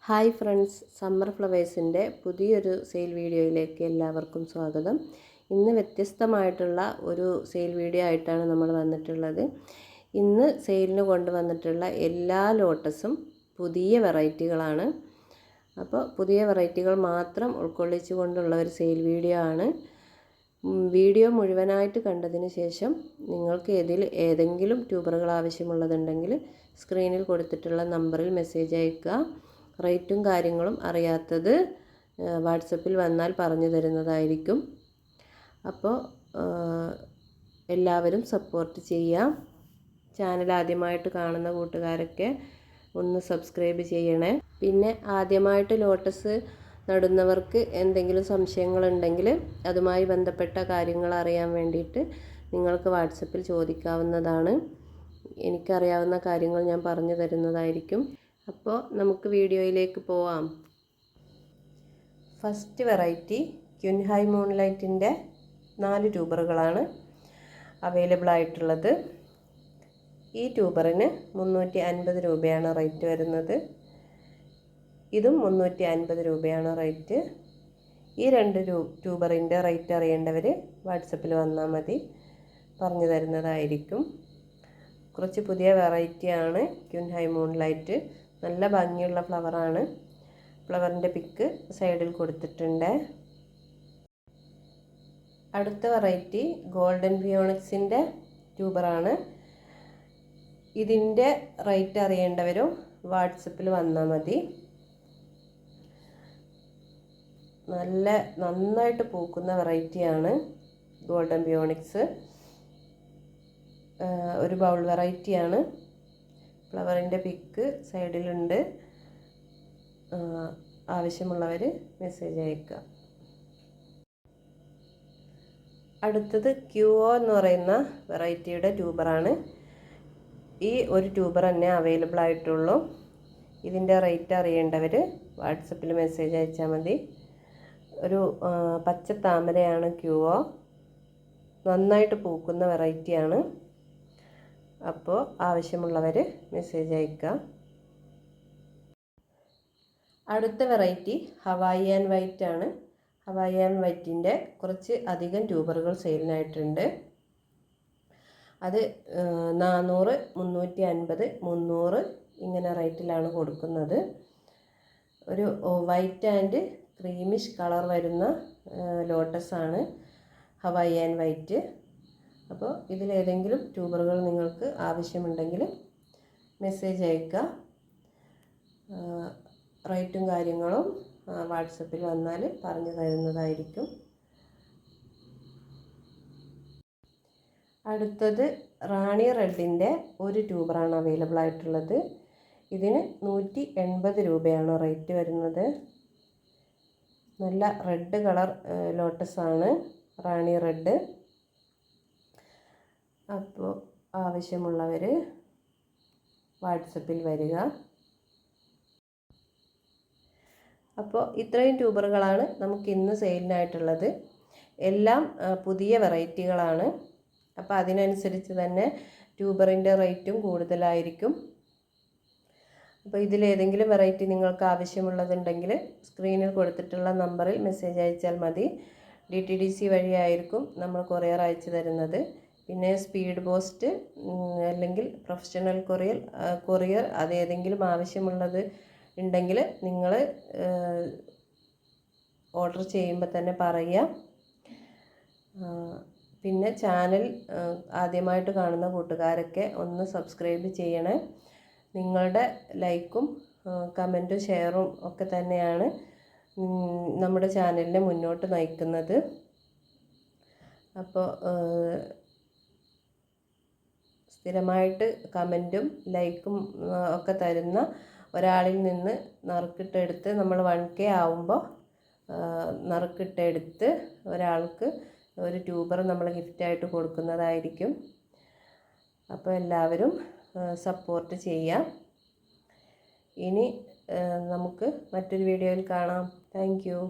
Hi friends, summer ഫ്ലവേഴ്സിൻ്റെ പുതിയൊരു sale വീഡിയോയിലേക്ക് എല്ലാവർക്കും സ്വാഗതം. ഇന്ന് വ്യത്യസ്തമായിട്ടുള്ള ഒരു സെയിൽ വീഡിയോ ആയിട്ടാണ് നമ്മൾ വന്നിട്ടുള്ളത്. ഇന്ന് സെയിലിന് കൊണ്ടുവന്നിട്ടുള്ള എല്ലാ ലോട്ടസും പുതിയ വെറൈറ്റികളാണ്. അപ്പോൾ പുതിയ വെറൈറ്റികൾ മാത്രം ഉൾക്കൊള്ളിച്ചു കൊണ്ടുള്ള ഒരു സെയിൽ വീഡിയോ ആണ്. വീഡിയോ മുഴുവനായിട്ട് കണ്ടതിന് ശേഷം നിങ്ങൾക്ക് ഏതെങ്കിലും ട്യൂബറുകൾ ആവശ്യമുള്ളതുണ്ടെങ്കിൽ സ്ക്രീനിൽ കൊടുത്തിട്ടുള്ള നമ്പറിൽ മെസ്സേജ് അയയ്ക്കുക. റേറ്റും കാര്യങ്ങളും അറിയാത്തത് വാട്സപ്പിൽ വന്നാൽ പറഞ്ഞു തരുന്നതായിരിക്കും. അപ്പോൾ എല്ലാവരും സപ്പോർട്ട് ചെയ്യുക. ചാനൽ ആദ്യമായിട്ട് കാണുന്ന കൂട്ടുകാരൊക്കെ ഒന്ന് സബ്സ്ക്രൈബ് ചെയ്യണേ. പിന്നെ ആദ്യമായിട്ട് ലോട്ടസ് നടുന്നവർക്ക് എന്തെങ്കിലും സംശയങ്ങളുണ്ടെങ്കിൽ അതുമായി ബന്ധപ്പെട്ട കാര്യങ്ങൾ അറിയാൻ വേണ്ടിയിട്ട് നിങ്ങൾക്ക് വാട്സപ്പിൽ ചോദിക്കാവുന്നതാണ്. എനിക്കറിയാവുന്ന കാര്യങ്ങൾ ഞാൻ പറഞ്ഞു തരുന്നതായിരിക്കും. അപ്പോൾ നമുക്ക് വീഡിയോയിലേക്ക് പോവാം. ഫസ്റ്റ് വെറൈറ്റി ക്യുൻഹായ് മൂൺലൈറ്റിൻ്റെ 4 ട്യൂബറുകളാണ് അവൈലബിൾ ആയിട്ടുള്ളത്. ഈ ട്യൂബറിന് 350 രൂപയാണ് റേറ്റ് വരുന്നത്. ഇതും 350 രൂപയാണ് റേറ്റ്. ഈ 2 ട്യൂബറിൻ്റെ റേറ്റ് അറിയേണ്ടവർ വാട്സപ്പിൽ വന്നാൽ മതി, പറഞ്ഞു തരുന്നതായിരിക്കും. കുറച്ച് പുതിയ വെറൈറ്റിയാണ് ക്യുൻഹായ് മൂൺലൈറ്റ്. നല്ല ഭംഗിയുള്ള ഫ്ലവറാണ്. ഫ്ലവറിൻ്റെ പിക്ക് സൈഡിൽ കൊടുത്തിട്ടുണ്ട്. അടുത്ത വെറൈറ്റി ഗോൾഡൻ ഫിയോണിക്സിൻ്റെ ട്യൂബറാണ്. ഇതിൻ്റെ റേറ്റ് അറിയേണ്ടവരും വാട്സപ്പിൽ വന്നാൽ മതി. നന്നായിട്ട് പൂക്കുന്ന വെറൈറ്റിയാണ് ഗോൾഡൻ ഫിയോണിക്സ്. ഒരു ബൗൾ വെറൈറ്റിയാണ്. ഫ്ലവറിൻ്റെ പിക്ക് സൈഡിലുണ്ട്. ആവശ്യമുള്ളവർ മെസ്സേജ് അയക്കുക. അടുത്തത് ക്യൂഒ എന്ന് പറയുന്ന വെറൈറ്റിയുടെ ട്യൂബറാണ്. ഈ ഒരു ട്യൂബർ തന്നെ അവൈലബിൾ ആയിട്ടുള്ളൂ. ഇതിൻ്റെ റേറ്റ് അറിയേണ്ടവർ വാട്സപ്പിൽ മെസ്സേജ് അയച്ചാൽ മതി. ഒരു പച്ച താമരയാണ് ക്യൂഒ. നന്നായിട്ട് പൂക്കുന്ന വെറൈറ്റിയാണ്. അപ്പോൾ ആവശ്യമുള്ളവർ മെസ്സേജ് അയക്കുക. അടുത്ത വെറൈറ്റി ഹവായിയൻ വൈറ്റ് ആണ്. ഹവായിയൻ വൈറ്റിൻ്റെ കുറച്ച് അധികം ട്യൂബറുകൾ സെയിലിനായിട്ടുണ്ട്. അത് 400, 350, 300 ഇങ്ങനെ റേറ്റിലാണ് കൊടുക്കുന്നത്. ഒരു വൈറ്റ് ആൻഡ് ക്രീമിഷ് കളർ വരുന്ന ലോട്ടസാണ് ഹവായിയൻ വൈറ്റ്. അപ്പോൾ ഇതിലേതെങ്കിലും ട്യൂബറുകൾ നിങ്ങൾക്ക് ആവശ്യമുണ്ടെങ്കിൽ മെസ്സേജ് അയക്കുക. റേറ്റും കാര്യങ്ങളും വാട്സപ്പിൽ വന്നാൽ പറഞ്ഞു തരുന്നതായിരിക്കും. അടുത്തത് റാണി റെഡിൻ്റെ ഒരു ട്യൂബറാണ് അവൈലബിൾ ആയിട്ടുള്ളത്. ഇതിന് 180 രൂപയാണ് റേറ്റ് വരുന്നത്. നല്ല റെഡ് കളർ ലോട്ടസാണ് റാണി റെഡ്. അപ്പോൾ ആവശ്യമുള്ളവർ വാട്സപ്പിൽ വരിക. അപ്പോൾ ഇത്രയും ട്യൂബറുകളാണ് നമുക്ക് ഇന്ന് സെയിലിനായിട്ടുള്ളത്. എല്ലാം പുതിയ വെറൈറ്റികളാണ്. അപ്പോൾ അതിനനുസരിച്ച് തന്നെ ട്യൂബറിൻ്റെ റേറ്റും കൂടുതലായിരിക്കും. അപ്പോൾ ഇതിലേതെങ്കിലും വെറൈറ്റി നിങ്ങൾക്ക് ആവശ്യമുള്ളതുണ്ടെങ്കിൽ സ്ക്രീനിൽ കൊടുത്തിട്ടുള്ള നമ്പറിൽ മെസ്സേജ് അയച്ചാൽ മതി. DTDC വഴിയായിരിക്കും നമ്മൾ കൊറിയർ അയച്ചു തരുന്നത്. പിന്നെ സ്പീഡ് പോസ്റ്റ് അല്ലെങ്കിൽ പ്രൊഫഷണൽ കൊറിയർ അതേതെങ്കിലും ആവശ്യമുള്ളത് ഉണ്ടെങ്കിൽ നിങ്ങൾ ഓർഡർ ചെയ്യുമ്പോൾ തന്നെ പറയുക. പിന്നെ ചാനൽ ആദ്യമായിട്ട് കാണുന്ന കൂട്ടുകാരൊക്കെ ഒന്ന് സബ്സ്ക്രൈബ് ചെയ്യണേ. നിങ്ങളുടെ ലൈക്കും കമൻറ്റും ഷെയറും ഒക്കെ തന്നെയാണ് നമ്മുടെ ചാനലിനെ മുന്നോട്ട് നയിക്കുന്നത്. അപ്പോൾ സ്ഥിരമായിട്ട് കമൻറ്റും ലൈക്കും ഒക്കെ തരുന്ന ഒരാളിൽ നിന്ന് നറുക്കിട്ടെടുത്ത് നമ്മൾ 1K ആവുമ്പോൾ നറുക്കിട്ടെടുത്ത് ഒരാൾക്ക് ഒരു ട്യൂബർ നമ്മൾ ഗിഫ്റ്റായിട്ട് കൊടുക്കുന്നതായിരിക്കും. അപ്പോൾ എല്ലാവരും സപ്പോർട്ട് ചെയ്യാം. ഇനി നമുക്ക് മറ്റൊരു വീഡിയോയിൽ കാണാം. Thank you.